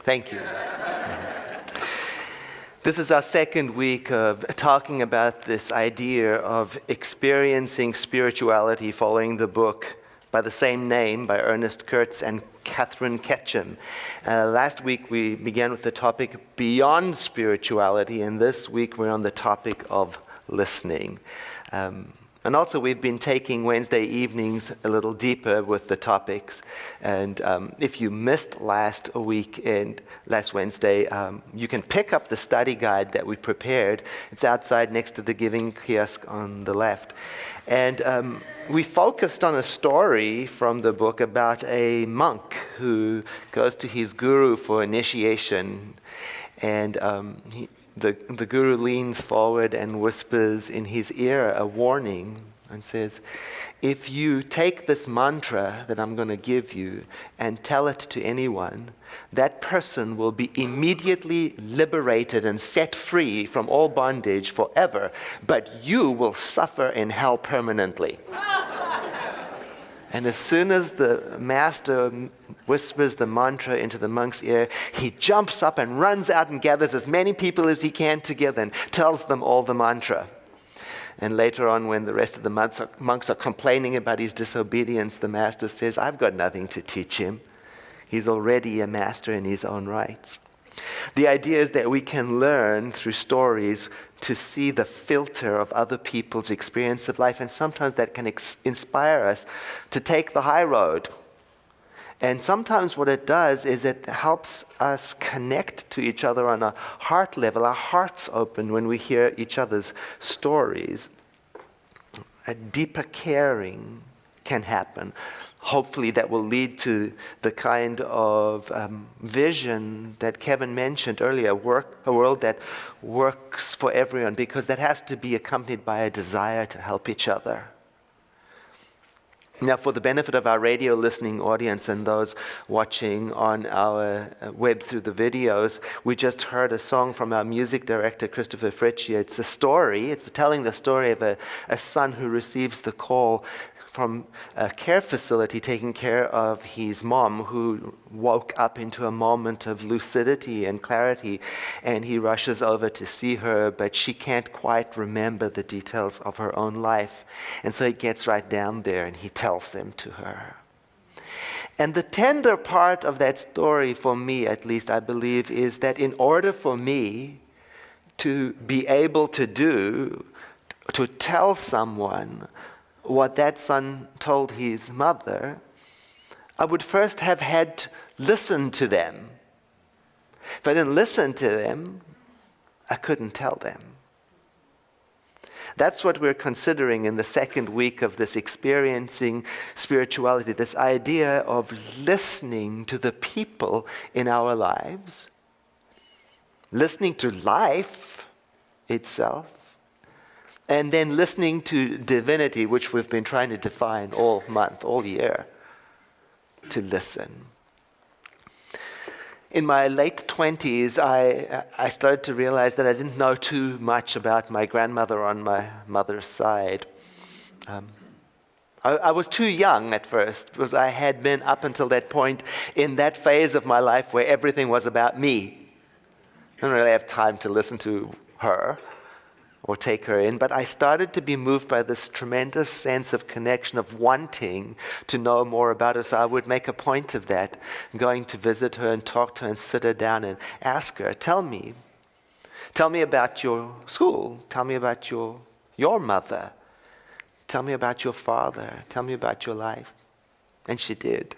Thank you. This is our second week of talking about this idea of experiencing spirituality following the book by the same name by Ernest Kurtz and Catherine Ketchum. Last week we began with the topic beyond spirituality, and this week we're on the topic of listening. And also we've been taking Wednesday evenings a little deeper with the topics. And if you missed last Wednesday, you can pick up the study guide that we prepared. It's outside next to the giving kiosk on the left. And we focused on a story from the book about a monk who goes to his guru for initiation. And the guru leans forward and whispers in his ear a warning and says, if you take this mantra that I'm going to give you and tell it to anyone, that person will be immediately liberated and set free from all bondage forever, but you will suffer in hell permanently. And as soon as the master whispers the mantra into the monk's ear, he jumps up and runs out and gathers as many people as he can together and tells them all the mantra. And later on, when the rest of the monks are complaining about his disobedience, the master says, I've got nothing to teach him. He's already a master in his own rights. The idea is that we can learn through stories to see the filter of other people's experience of life, and sometimes that can inspire us to take the high road. And sometimes what it does is it helps us connect to each other on a heart level. Our hearts open when we hear each other's stories. A deeper caring can happen. Hopefully that will lead to the kind of vision that Kevin mentioned earlier, a world that works for everyone, because that has to be accompanied by a desire to help each other. Now, for the benefit of our radio listening audience and those watching on our web through the videos, we just heard a song from our music director, Christopher Fritchie. It's a story. It's telling the story of a son who receives the call from a care facility taking care of his mom, who woke up into a moment of lucidity and clarity, and he rushes over to see her, but she can't quite remember the details of her own life. And so he gets right down there and he tells them to her. And the tender part of that story, for me at least, I believe, is that in order for me to be able to tell someone what that son told his mother, I would first have had to listen to them. If I didn't listen to them, I couldn't tell them. That's what we're considering in the second week of this experiencing spirituality, this idea of listening to the people in our lives, listening to life itself, and then listening to divinity, which we've been trying to define all month, all year, to listen. In my late 20s, I started to realize that I didn't know too much about my grandmother on my mother's side. I was too young at first, because I had been up until that point in that phase of my life where everything was about me. I didn't really have time to listen to her or take her in, but I started to be moved by this tremendous sense of connection, of wanting to know more about her. So I would make a point of that, going to visit her and talk to her and sit her down and ask her, tell me about your school, tell me about your mother, tell me about your father, tell me about your life. And she did.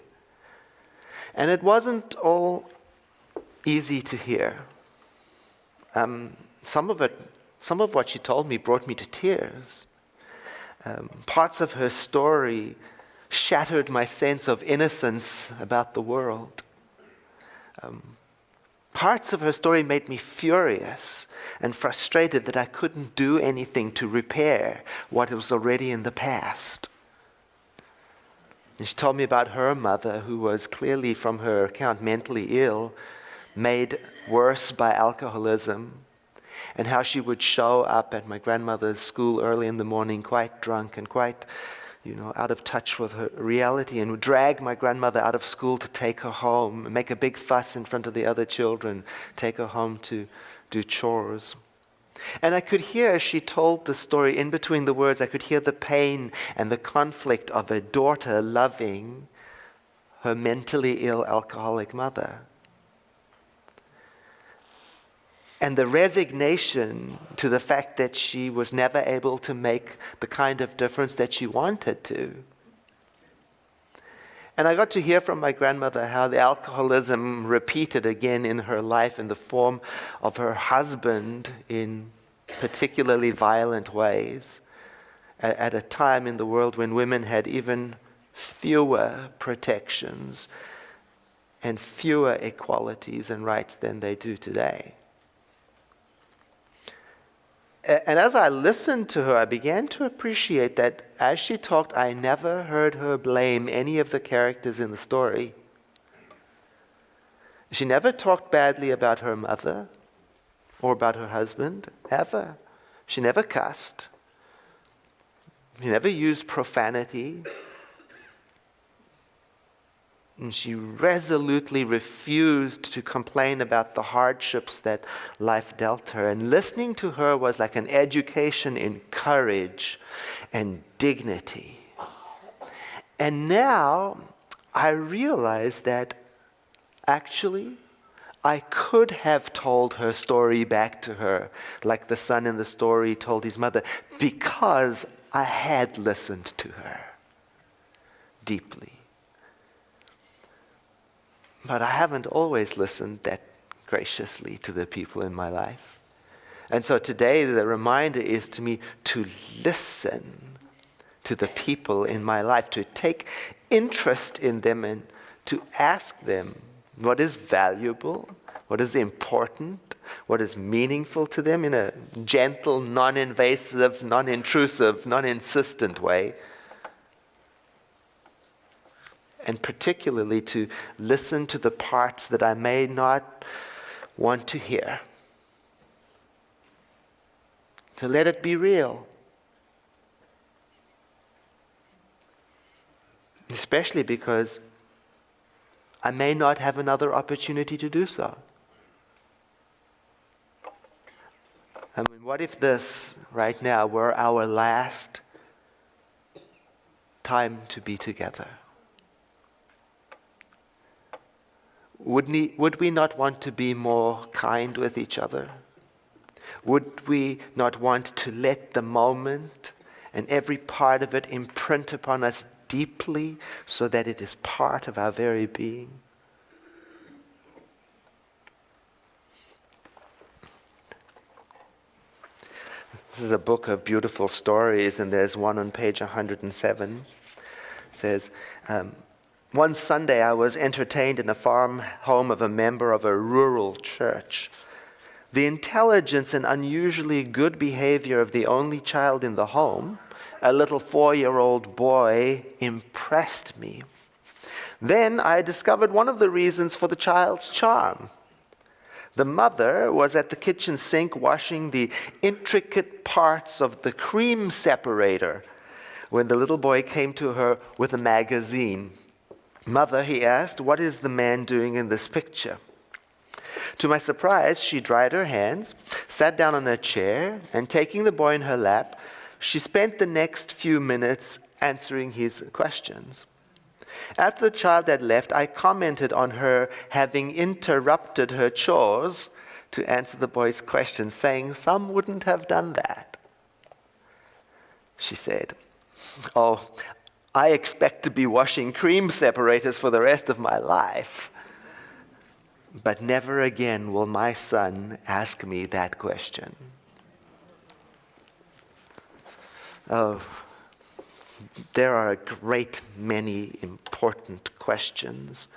And it wasn't all easy to hear. Some of what she told me brought me to tears. Parts of her story shattered my sense of innocence about the world. Parts of her story made me furious and frustrated that I couldn't do anything to repair what was already in the past. And she told me about her mother, who was clearly, from her account, mentally ill, made worse by alcoholism, and how she would show up at my grandmother's school early in the morning quite drunk and quite out of touch with her reality, and would drag my grandmother out of school to take her home, and make a big fuss in front of the other children, take her home to do chores. And I could hear, as she told the story, in between the words, I could hear the pain and the conflict of a daughter loving her mentally ill alcoholic mother. And the resignation to the fact that she was never able to make the kind of difference that she wanted to. And I got to hear from my grandmother how the alcoholism repeated again in her life in the form of her husband in particularly violent ways, at a time in the world when women had even fewer protections and fewer equalities and rights than they do today. And as I listened to her, I began to appreciate that as she talked, I never heard her blame any of the characters in the story. She never talked badly about her mother or about her husband, ever. She never cussed. She never used profanity. And she resolutely refused to complain about the hardships that life dealt her. And listening to her was like an education in courage and dignity. And now I realize that actually I could have told her story back to her, like the son in the story told his mother, because I had listened to her deeply. But I haven't always listened that graciously to the people in my life. And so today the reminder is to me to listen to the people in my life, to take interest in them and to ask them what is valuable, what is important, what is meaningful to them in a gentle, non-invasive, non-intrusive, non-insistent way. And particularly to listen to the parts that I may not want to hear. To let it be real. Especially because I may not have another opportunity to do so. I mean, what if this, right now, were our last time to be together? Would we not want to be more kind with each other? Would we not want to let the moment and every part of it imprint upon us deeply so that it is part of our very being? This is a book of beautiful stories, and there's one on page 107. It says, one Sunday I was entertained in a farm home of a member of a rural church. The intelligence and unusually good behavior of the only child in the home, a little 4-year-old boy, impressed me. Then I discovered one of the reasons for the child's charm. The mother was at the kitchen sink washing the intricate parts of the cream separator when the little boy came to her with a magazine. "Mother," he asked, "what is the man doing in this picture?" To my surprise, she dried her hands, sat down on a chair, and taking the boy in her lap, she spent the next few minutes answering his questions. After the child had left, I commented on her having interrupted her chores to answer the boy's questions, saying some wouldn't have done that. She said, "Oh, I expect to be washing cream separators for the rest of my life. But never again will my son ask me that question." Oh, there are a great many important questions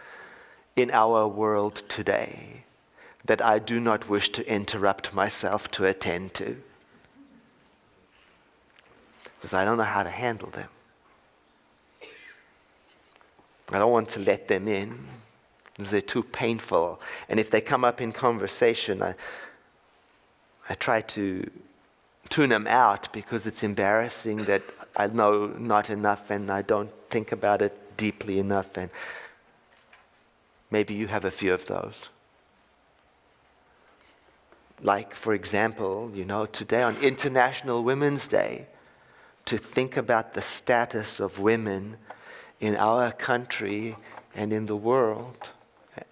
in our world today that I do not wish to interrupt myself to attend to, because I don't know how to handle them. I don't want to let them in because they're too painful. And if they come up in conversation, I try to tune them out because it's embarrassing that I know not enough and I don't think about it deeply enough, and maybe you have a few of those. Like, for example, today on International Women's Day, to think about the status of women in our country and in the world,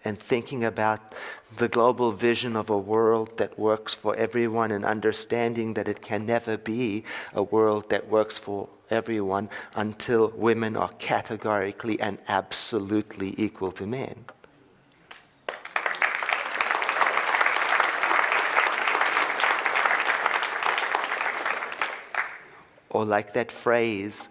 and thinking about the global vision of a world that works for everyone, and understanding that it can never be a world that works for everyone until women are categorically and absolutely equal to men. Or like that phrase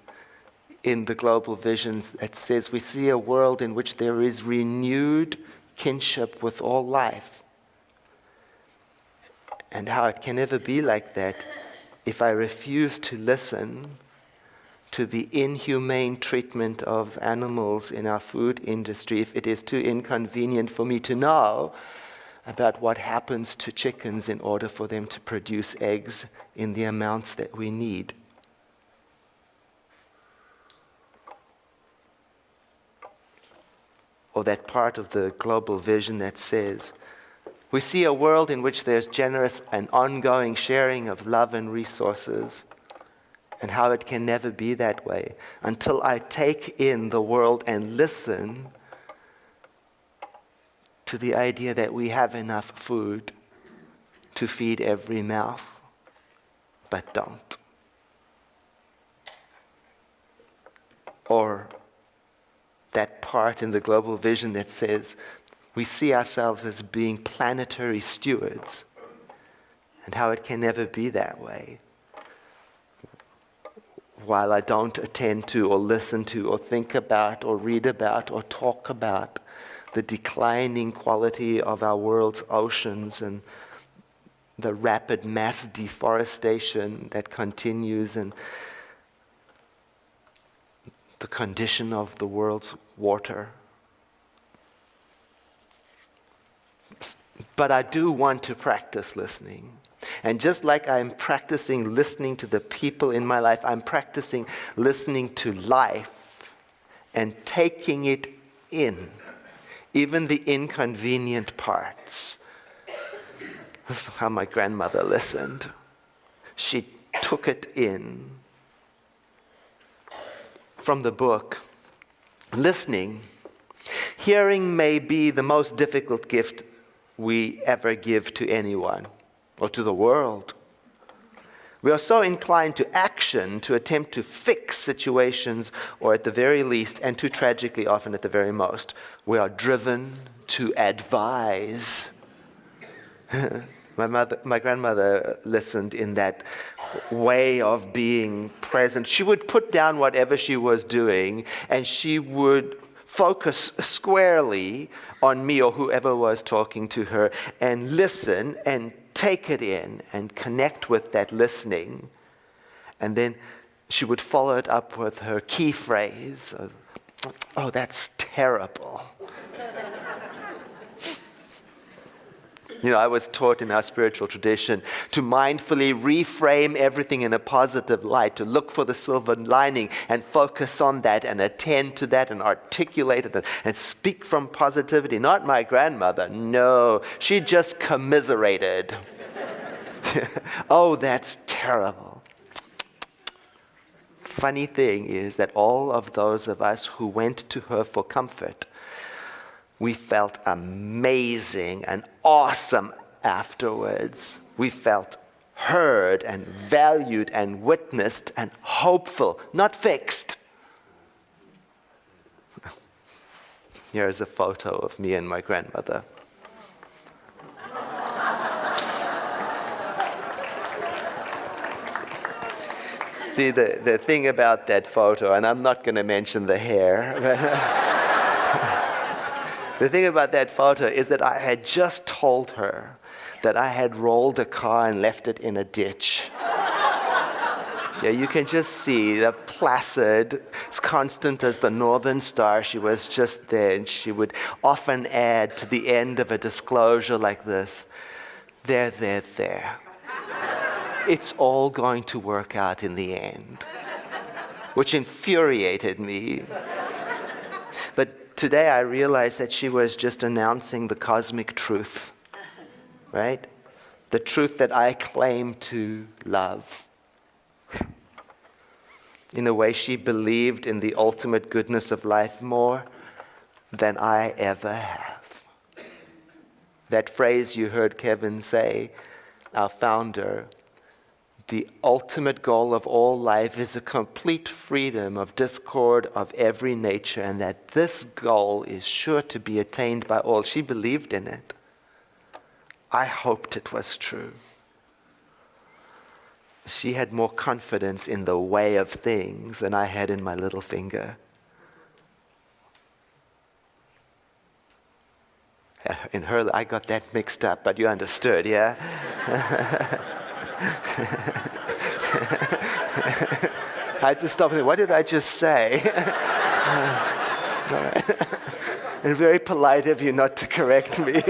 in the global visions that says, we see a world in which there is renewed kinship with all life. And how it can never be like that if I refuse to listen to the inhumane treatment of animals in our food industry, if it is too inconvenient for me to know about what happens to chickens in order for them to produce eggs in the amounts that we need. Or that part of the global vision that says, we see a world in which there's generous and ongoing sharing of love and resources, and how it can never be that way until I take in the world and listen to the idea that we have enough food to feed every mouth, but don't. Or that part in the global vision that says we see ourselves as being planetary stewards, and how it can never be that way while I don't attend to or listen to or think about or read about or talk about the declining quality of our world's oceans and the rapid mass deforestation that continues, and the condition of the world's water. But I do want to practice listening. And just like I'm practicing listening to the people in my life, I'm practicing listening to life and taking it in, even the inconvenient parts. This is how my grandmother listened. She took it in. From the book, listening, hearing may be the most difficult gift we ever give to anyone or to the world. We are so inclined to action, to attempt to fix situations, or at the very least, and too tragically often at the very most, we are driven to advise. My grandmother listened in that way of being present. She would put down whatever she was doing, and she would focus squarely on me or whoever was talking to her, and listen and take it in and connect with that listening. And then she would follow it up with her key phrase, "Oh, that's terrible." I was taught in our spiritual tradition to mindfully reframe everything in a positive light, to look for the silver lining and focus on that and attend to that and articulate it and speak from positivity. Not my grandmother. No, she just commiserated. Oh, that's terrible. Funny thing is that all of those of us who went to her for comfort, we felt amazing and awesome afterwards. We felt heard and valued and witnessed and hopeful, not fixed. Here's a photo of me and my grandmother. See, the thing about that photo, and I'm not going to mention the hair, but the thing about that photo is that I had just told her that I had rolled a car and left it in a ditch. Yeah, you can just see the placid, as constant as the northern star, she was just there, and she would often add to the end of a disclosure like this, there. It's all going to work out in the end. which infuriated me. But today I realized that she was just announcing the cosmic truth, right? The truth that I claim to love. In a way, she believed in the ultimate goodness of life more than I ever have. That phrase you heard Kevin say, our founder, the ultimate goal of all life is a complete freedom of discord of every nature, and that this goal is sure to be attained by all. She believed in it. I hoped it was true. She had more confidence in the way of things than I had in my little finger. In her, I got that mixed up, but you understood, yeah? I had to stop and think, what did I just say? All right. And very polite of you not to correct me.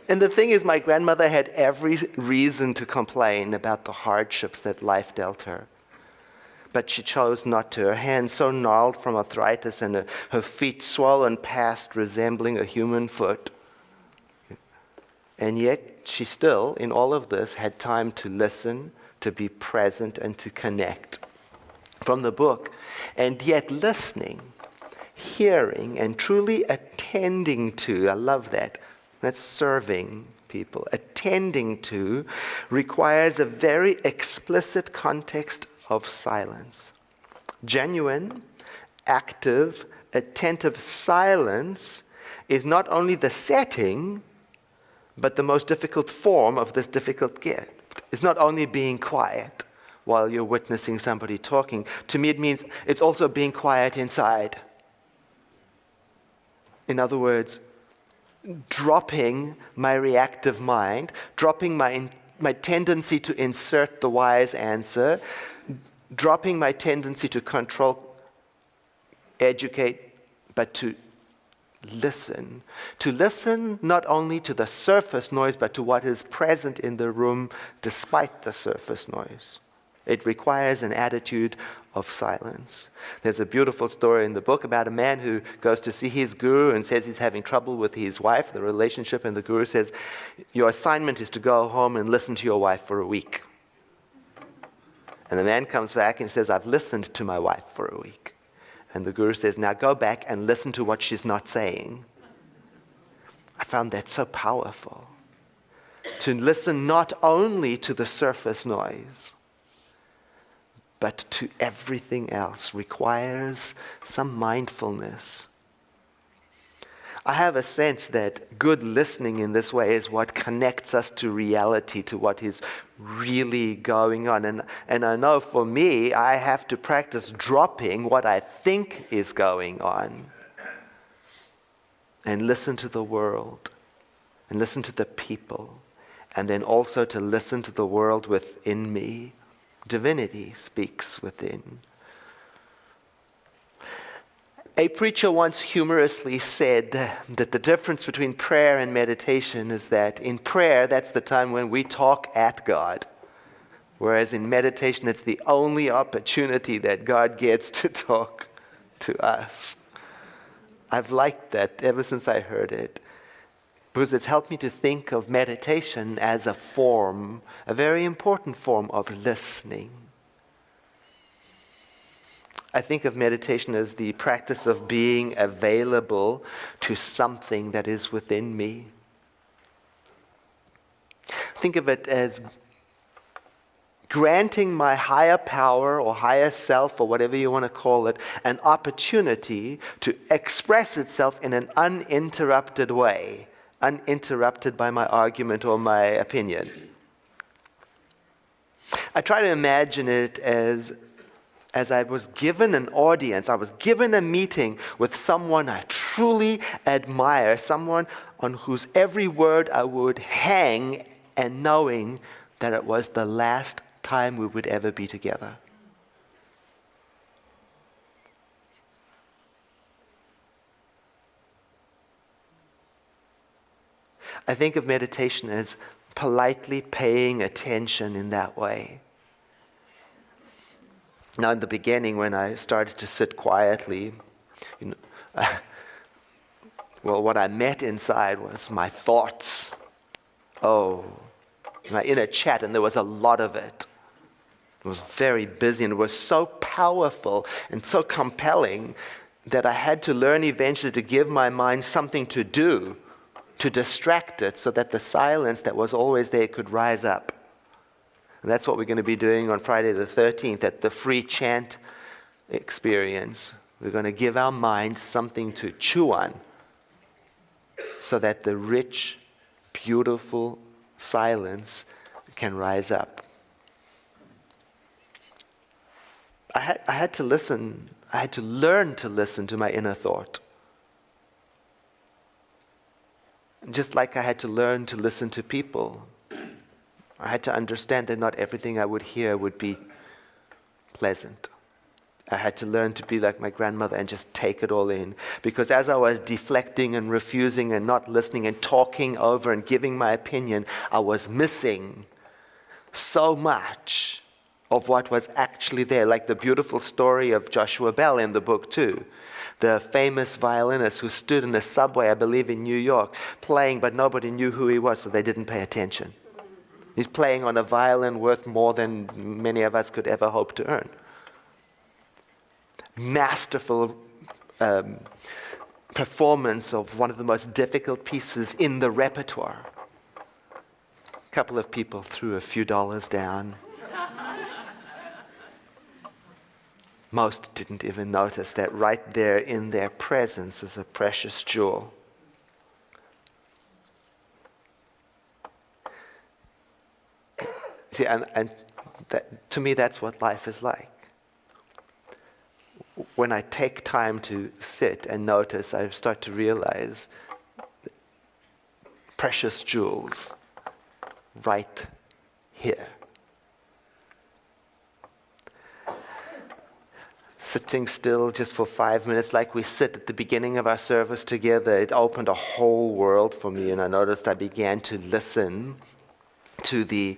And the thing is, my grandmother had every reason to complain about the hardships that life dealt her. But she chose not to. Her hands so gnarled from arthritis and her feet swollen past resembling a human foot. And yet she still, in all of this, had time to listen, to be present, and to connect from the book. And yet listening, hearing, and truly attending to, I love that. That's serving people. Attending to requires a very explicit context of silence. Genuine, active, attentive silence is not only the setting, but the most difficult form of this difficult gift. It's not only being quiet while you're witnessing somebody talking. To me, it means it's also being quiet inside. In other words, dropping my reactive mind, dropping my tendency to insert the wise answer, dropping my tendency to control, educate, but to listen. To listen not only to the surface noise, but to what is present in the room despite the surface noise. It requires an attitude of silence. There's a beautiful story in the book about a man who goes to see his guru and says he's having trouble with his wife, the relationship, and the guru says, your assignment is to go home and listen to your wife for a week. And the man comes back and says, I've listened to my wife for a week. And the guru says, now go back and listen to what she's not saying. I found that so powerful. To listen not only to the surface noise, but to everything else requires some mindfulness. I have a sense that good listening in this way is what connects us to reality, to what is really going on. And I know for me, I have to practice dropping what I think is going on and listen to the world and listen to the people, and then also to listen to the world within me. Divinity speaks within. A preacher once humorously said that the difference between prayer and meditation is that in prayer, that's the time when we talk at God, whereas in meditation, it's the only opportunity that God gets to talk to us. I've liked that ever since I heard it, because it's helped me to think of meditation as a form, a very important form of listening. I think of meditation as the practice of being available to something that is within me. Think of it as granting my higher power or higher self or whatever you want to call it, an opportunity to express itself in an uninterrupted way, uninterrupted by my argument or my opinion. I try to imagine it as I was given an audience, I was given a meeting with someone I truly admire, someone on whose every word I would hang, and knowing that it was the last time we would ever be together. I think of meditation as politely paying attention in that way. Now, in the beginning, when I started to sit quietly, you know, well, what I met inside was my thoughts. Oh, my inner chat, and there was a lot of it. It was very busy, and it was so powerful and so compelling that I had to learn eventually to give my mind something to do, to distract it, so that the silence that was always there could rise up. And that's what we're going to be doing on Friday the 13th at the free chant experience. We're going to give our minds something to chew on so that the rich, beautiful silence can rise up. I had to listen. I had to learn to listen to my inner thought. Just like I had to learn to listen to people. I had to understand that not everything I would hear would be pleasant. I had to learn to be like my grandmother and just take it all in. Because as I was deflecting and refusing and not listening and talking over and giving my opinion, I was missing so much of what was actually there. Like the beautiful story of Joshua Bell in the book too. The famous violinist who stood in a subway, I believe in New York, playing, but nobody knew who he was, so they didn't pay attention. He's playing on a violin worth more than many of us could ever hope to earn. Masterful performance of one of the most difficult pieces in the repertoire. A couple of people threw a few dollars down. Most didn't even notice that right there in their presence is a precious jewel. See, and that, to me, that's what life is like. When I take time to sit and notice, I start to realize precious jewels right here. Sitting still just for 5 minutes, like we sit at the beginning of our service together, it opened a whole world for me, and I noticed I began to listen to the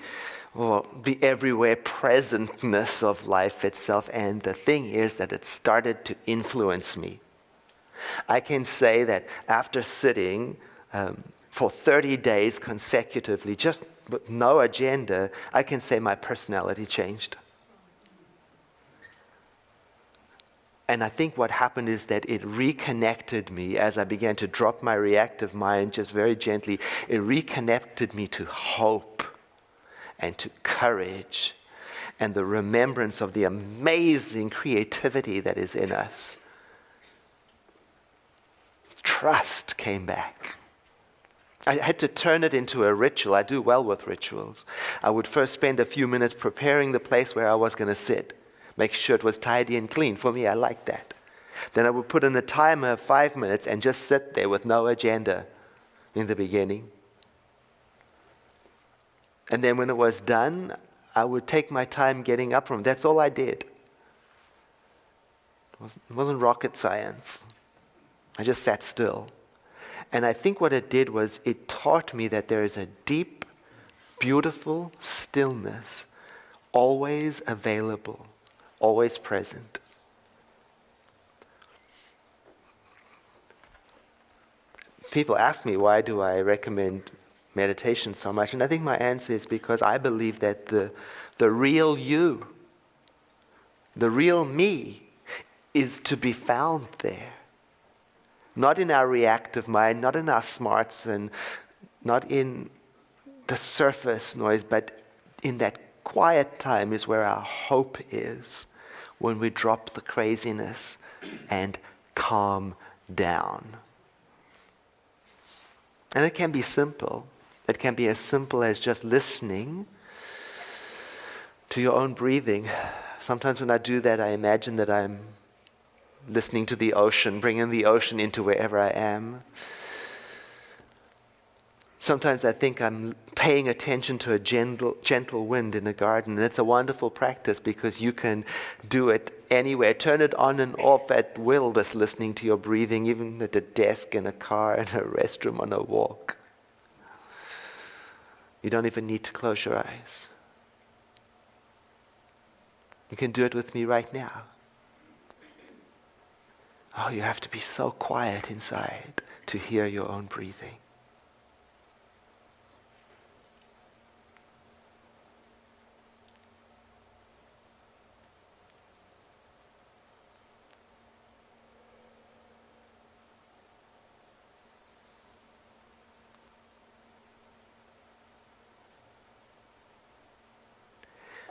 everywhere presentness of life itself. And the thing is that it started to influence me. I can say that after sitting for 30 days consecutively, just with no agenda, I can say my personality changed. And I think what happened is that it reconnected me as I began to drop my reactive mind just very gently. It reconnected me to hope and to courage and the remembrance of the amazing creativity that is in us. Trust came back. I had to turn it into a ritual. I do well with rituals. I would first spend a few minutes preparing the place where I was going to sit. Make sure it was tidy and clean. For me, I like that. Then I would put in a timer of 5 minutes and just sit there with no agenda in the beginning. And then when it was done, I would take my time getting up from it. That's all I did. It wasn't rocket science. I just sat still. And I think what it did was it taught me that there is a deep, beautiful stillness always available, always present. People ask me, why do I recommend meditation so much? And I think my answer is because I believe that the real you, the real me, is to be found there. Not in our reactive mind, not in our smarts, and not in the surface noise, but in that quiet time is where our hope is, when we drop the craziness and calm down. And it can be simple. It can be as simple as just listening to your own breathing. Sometimes when I do that, I imagine that I'm listening to the ocean, bringing the ocean into wherever I am. Sometimes I think I'm paying attention to a gentle wind in a garden, and it's a wonderful practice because you can do it anywhere. Turn it on and off at will, just listening to your breathing, even at a desk, in a car, in a restroom, on a walk. You don't even need to close your eyes. You can do it with me right now. Oh, you have to be so quiet inside to hear your own breathing.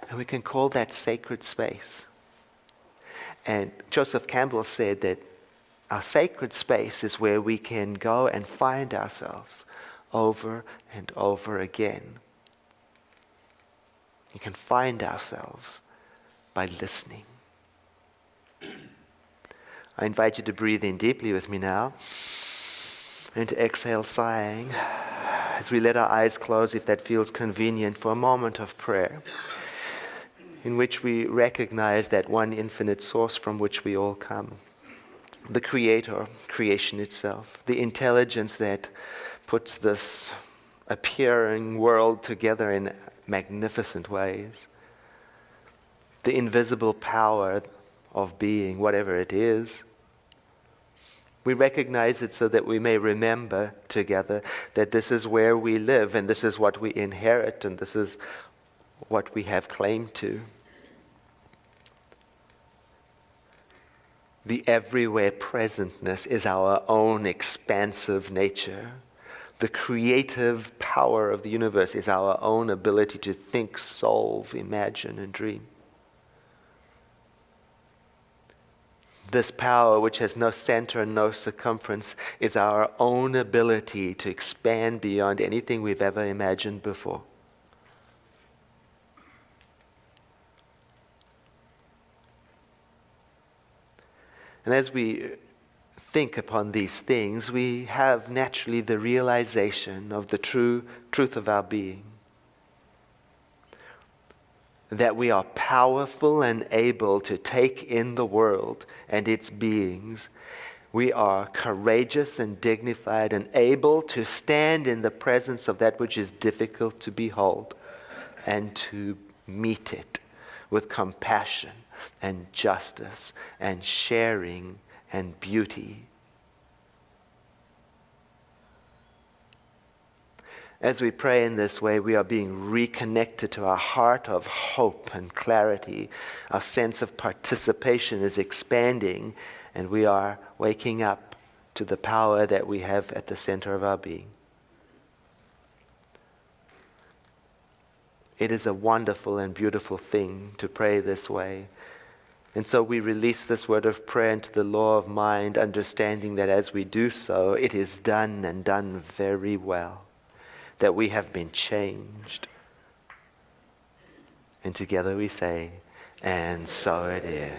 And we can call that sacred space. And Joseph Campbell said that our sacred space is where we can go and find ourselves over and over again. You can find ourselves by listening. I invite you to breathe in deeply with me now and to exhale sighing as we let our eyes close, if that feels convenient, for a moment of prayer in which we recognize that one infinite source from which we all come. The Creator, creation itself, the intelligence that puts this appearing world together in magnificent ways, the invisible power of being, whatever it is. We recognize it so that we may remember together that this is where we live, and this is what we inherit, and this is what we have claim to. The everywhere presentness is our own expansive nature. The creative power of the universe is our own ability to think, solve, imagine, and dream. This power, which has no center and no circumference, is our own ability to expand beyond anything we've ever imagined before. And as we think upon these things, we have naturally the realization of the true truth of our being. That we are powerful and able to take in the world and its beings. We are courageous and dignified and able to stand in the presence of that which is difficult to behold and to meet it with compassion and justice and sharing and beauty. As we pray in this way, we are being reconnected to our heart of hope and clarity. Our sense of participation is expanding, and we are waking up to the power that we have at the center of our being. It is a wonderful and beautiful thing to pray this way. And so we release this word of prayer into the law of mind, understanding that as we do so, it is done and done very well. That we have been changed. And together we say, and so it is.